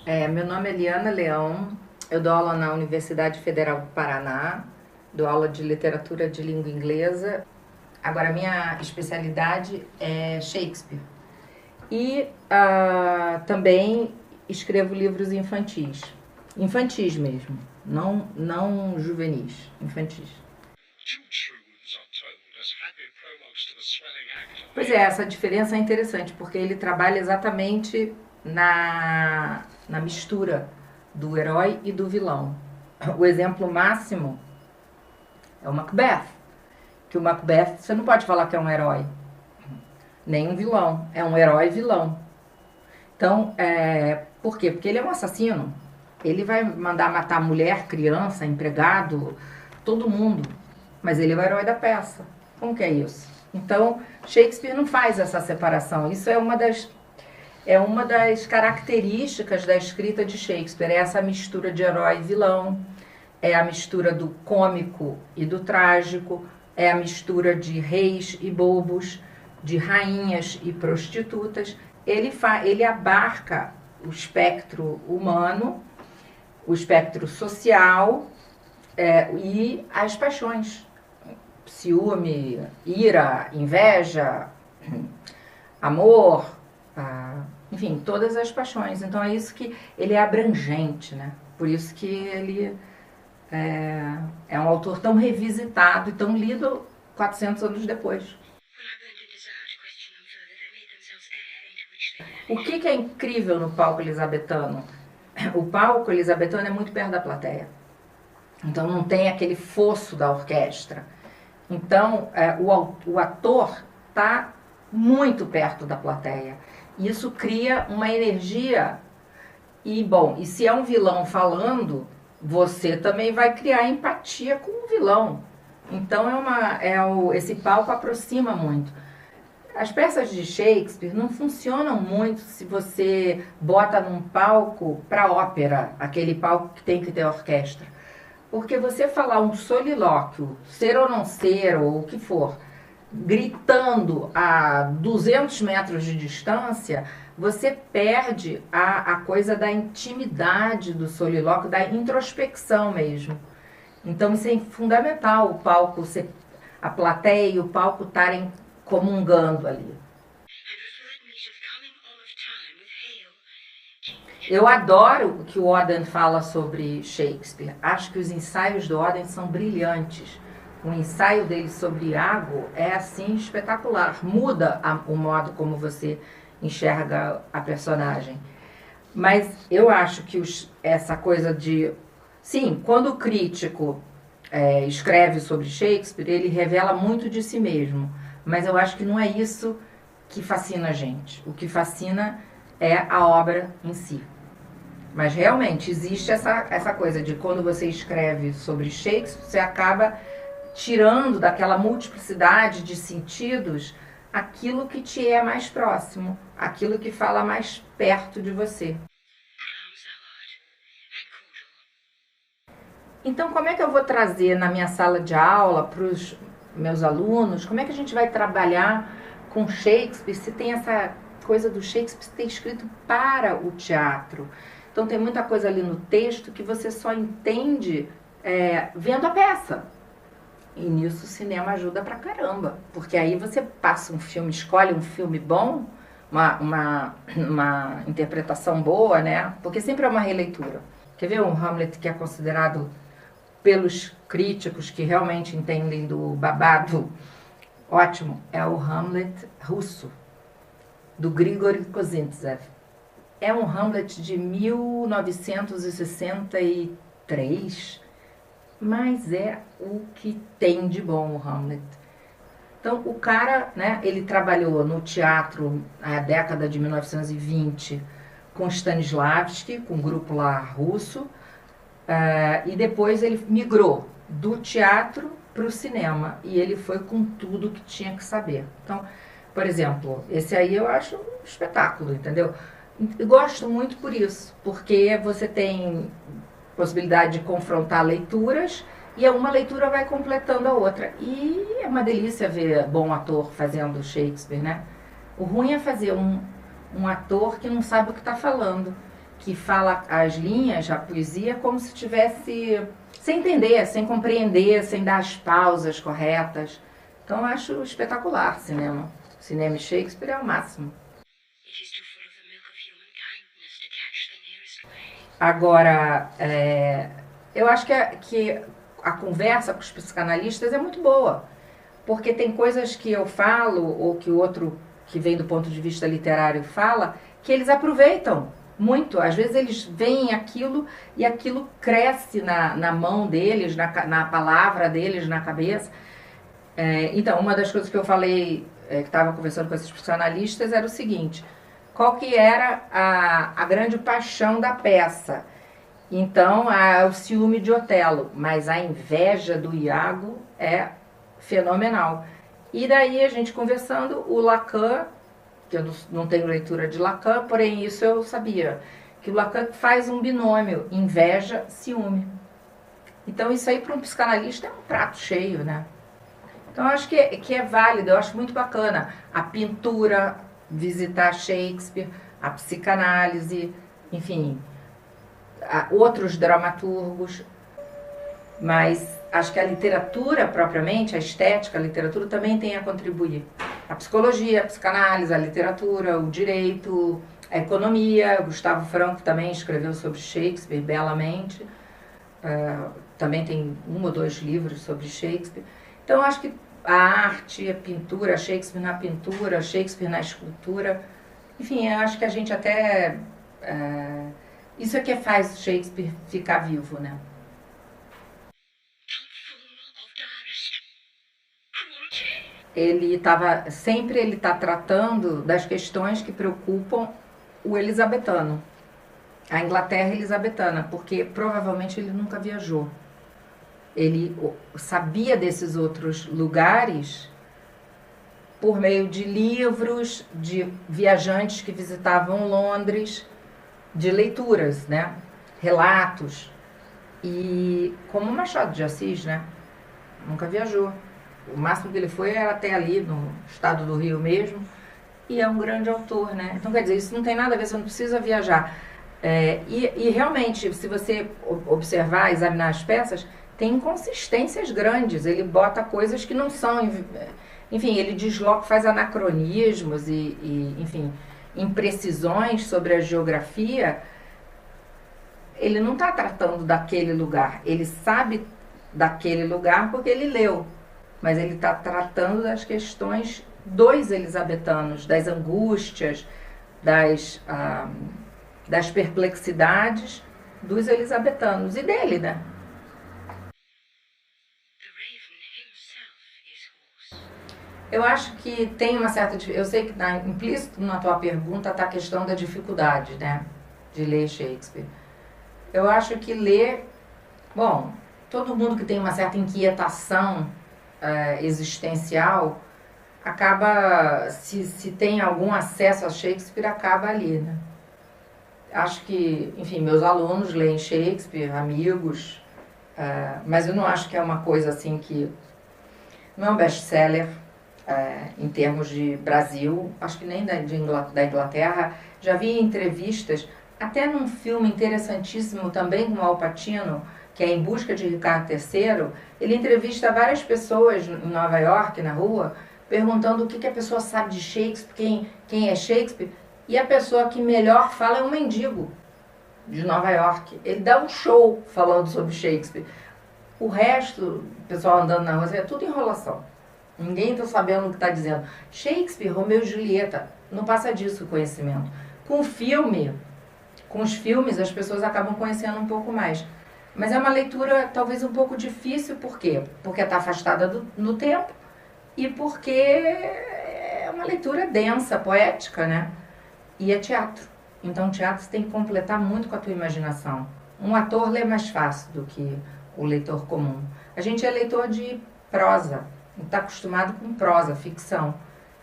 Meu nome é Eliana Leão, eu dou aula na Universidade Federal do Paraná, dou aula de literatura de língua inglesa. Agora, minha especialidade é Shakespeare. E também escrevo livros infantis. Infantis mesmo, não juvenis, infantis. Pois é, essa diferença é interessante, porque ele trabalha exatamente na mistura do herói e do vilão. O exemplo máximo é o Macbeth, que o Macbeth você não pode falar que é um herói, nem um vilão, é um herói vilão. Então, por quê? Porque ele é um assassino. Ele vai mandar matar mulher, criança, empregado, todo mundo. Mas ele é o herói da peça. Como que é isso? Então, Shakespeare não faz essa separação. Isso é uma das características da escrita de Shakespeare. É essa mistura de herói e vilão. É a mistura do cômico e do trágico. É a mistura de reis e bobos, de rainhas e prostitutas. Ele abarca o espectro humano, o espectro social e as paixões. Ciúme, ira, inveja, amor, enfim, todas as paixões. Então é isso que ele é abrangente, né? Por isso que ele é um autor tão revisitado e tão lido 400 anos depois. O que é incrível no palco elisabetano? O palco elisabetano é muito perto da plateia. Então não tem aquele fosso da orquestra. Então o ator está muito perto da plateia. Isso cria uma energia. E se é um vilão falando, você também vai criar empatia com o vilão. Então esse palco aproxima muito. As peças de Shakespeare não funcionam muito se você bota num palco para ópera, aquele palco que tem que ter orquestra. Porque você falar um solilóquio, ser ou não ser, ou o que for, gritando a 200 metros de distância, você perde a coisa da intimidade do solilóquio, da introspecção mesmo. Então isso é fundamental, o palco, a plateia e o palco estarem comungando ali. Eu adoro o que o Auden fala sobre Shakespeare. Acho que os ensaios do Auden são brilhantes. O ensaio dele sobre Iago é assim espetacular. Muda o modo como você enxerga a personagem. Mas eu acho que essa coisa de... Sim, quando o crítico escreve sobre Shakespeare, ele revela muito de si mesmo. Mas eu acho que não é isso que fascina a gente. O que fascina é a obra em si. Mas realmente existe essa coisa de quando você escreve sobre Shakespeare, você acaba tirando daquela multiplicidade de sentidos aquilo que te é mais próximo, aquilo que fala mais perto de você. Então, como é que eu vou trazer na minha sala de aula para os meus alunos? Como é que a gente vai trabalhar com Shakespeare se tem essa coisa do Shakespeare ter escrito para o teatro? Então tem muita coisa ali no texto que você só entende vendo a peça. E nisso o cinema ajuda pra caramba. Porque aí você passa um filme, escolhe um filme bom, uma interpretação boa, né? Porque sempre é uma releitura. Quer ver um Hamlet que é considerado pelos críticos que realmente entendem do babado ótimo? É o Hamlet russo, do Grigory Kozintsev. É um Hamlet de 1963, mas é o que tem de bom o Hamlet. Então, o cara, né, ele trabalhou no teatro na década de 1920 com Stanislavski, com um grupo lá russo, e depois ele migrou do teatro para o cinema, e ele foi com tudo que tinha que saber. Então, por exemplo, esse aí eu acho um espetáculo, entendeu? Eu gosto muito por isso, porque você tem possibilidade de confrontar leituras e uma leitura vai completando a outra. E é uma delícia ver bom ator fazendo Shakespeare, né? O ruim é fazer um ator que não sabe o que está falando, que fala as linhas, a poesia, como se tivesse sem entender, sem compreender, sem dar as pausas corretas. Então eu acho espetacular cinema. Cinema e Shakespeare é o máximo. Agora, eu acho que a conversa com os psicanalistas é muito boa, porque tem coisas que eu falo, ou que o outro que vem do ponto de vista literário fala, que eles aproveitam muito. Às vezes eles veem aquilo e aquilo cresce na mão deles, na palavra deles, na cabeça. Então, uma das coisas que eu falei, que estava conversando com esses psicanalistas, era o seguinte: qual que era a grande paixão da peça? Então, o ciúme de Otelo, mas a inveja do Iago é fenomenal. E daí a gente conversando, o Lacan, que eu não tenho leitura de Lacan, porém isso eu sabia, que o Lacan faz um binômio, inveja-ciúme. Então isso aí para um psicanalista é um prato cheio, né? Então eu acho que é válido, eu acho muito bacana a pintura, visitar Shakespeare, a psicanálise, enfim, outros dramaturgos, mas acho que a literatura propriamente, a estética, a literatura também tem a contribuir. A psicologia, a psicanálise, a literatura, o direito, a economia. Gustavo Franco também escreveu sobre Shakespeare belamente. Também tem 1 ou 2 livros sobre Shakespeare. Então acho que a arte, a pintura, Shakespeare na pintura, Shakespeare na escultura, enfim, acho que a gente até... isso é que faz Shakespeare ficar vivo, né? Ele está tratando das questões que preocupam o elisabetano, a Inglaterra elisabetana, porque provavelmente ele nunca viajou. Ele sabia desses outros lugares por meio de livros, de viajantes que visitavam Londres, de leituras, né? Relatos. E como Machado de Assis, né? Nunca viajou. O máximo que ele foi era até ali, no estado do Rio mesmo, e é um grande autor, né? Então, quer dizer, isso não tem nada a ver, você não precisa viajar. E realmente, se você observar, examinar as peças, tem inconsistências grandes, ele bota coisas que não são... Enfim, ele desloca, faz anacronismos enfim, imprecisões sobre a geografia. Ele não está tratando daquele lugar, ele sabe daquele lugar porque ele leu. Mas ele está tratando das questões dos elisabetanos, das angústias, das perplexidades dos elisabetanos e dele, né? Eu acho que tem uma certa... Eu sei que implícito na tua pergunta está a questão da dificuldade, né? De ler Shakespeare. Eu acho que ler... Bom, todo mundo que tem uma certa inquietação existencial, acaba, se tem algum acesso a Shakespeare, acaba ali, né? Acho que, enfim, meus alunos leem Shakespeare, amigos, mas eu não acho que é uma coisa assim que... Não é um best-seller em termos de Brasil, acho que nem da Inglaterra. Já vi entrevistas, até num filme interessantíssimo também com o Al Pacino, que é Em Busca de Ricardo III, ele entrevista várias pessoas em Nova York, na rua, perguntando o que a pessoa sabe de Shakespeare, quem é Shakespeare, e a pessoa que melhor fala é um mendigo de Nova York. Ele dá um show falando sobre Shakespeare. O resto, o pessoal andando na rua, é tudo enrolação. Ninguém está sabendo o que está dizendo. Shakespeare, Romeu e Julieta, não passa disso o conhecimento. Com os filmes, as pessoas acabam conhecendo um pouco mais. Mas é uma leitura talvez um pouco difícil, por quê? Porque está afastada no tempo e porque é uma leitura densa, poética, né? E é teatro. Então, teatro você tem que completar muito com a tua imaginação. Um ator lê mais fácil do que o leitor comum. A gente é leitor de prosa, está acostumado com prosa, ficção.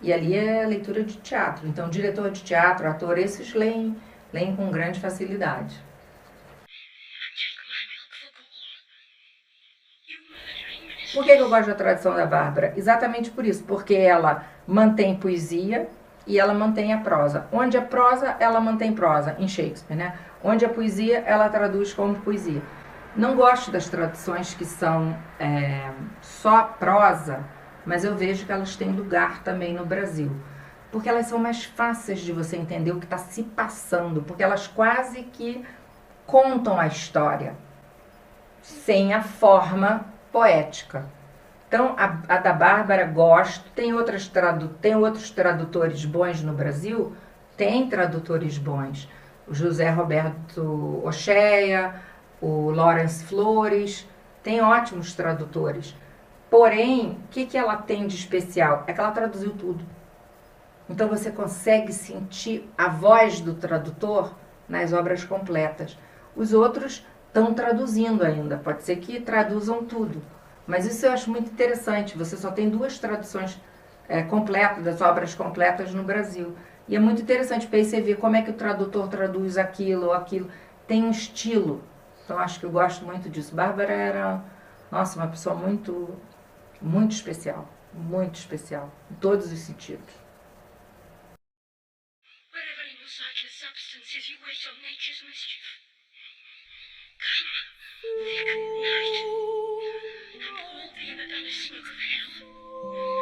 E ali é leitura de teatro. Então, diretor de teatro, ator, esses leem com grande facilidade. Por que eu gosto da tradição da Bárbara? Exatamente por isso, porque ela mantém poesia, e ela mantém a prosa. Onde a prosa, ela mantém prosa, em Shakespeare, né? Onde a poesia, ela traduz como poesia. Não gosto das traduções que são só prosa, mas eu vejo que elas têm lugar também no Brasil. Porque elas são mais fáceis de você entender o que está se passando, porque elas quase que contam a história, sem a forma poética. Então, a da Bárbara gosto. Tem outros tradutores bons no Brasil? Tem tradutores bons. O José Roberto Ocheia, o Lawrence Flores, tem ótimos tradutores. Porém, o que ela tem de especial? É que ela traduziu tudo. Então você consegue sentir a voz do tradutor nas obras completas. Os outros estão traduzindo ainda, pode ser que traduzam tudo. Mas isso eu acho muito interessante. Você só tem 2 traduções completas, das obras completas no Brasil. E é muito interessante, porque aí você vê como é que o tradutor traduz aquilo ou aquilo. Tem um estilo. Então acho que eu gosto muito disso. Bárbara era, nossa, uma pessoa muito, muito especial, em todos os sentidos. Wherever immortal substances you wish of nature's mischief, come, thick night, and hold thee in the banner smoke of hell.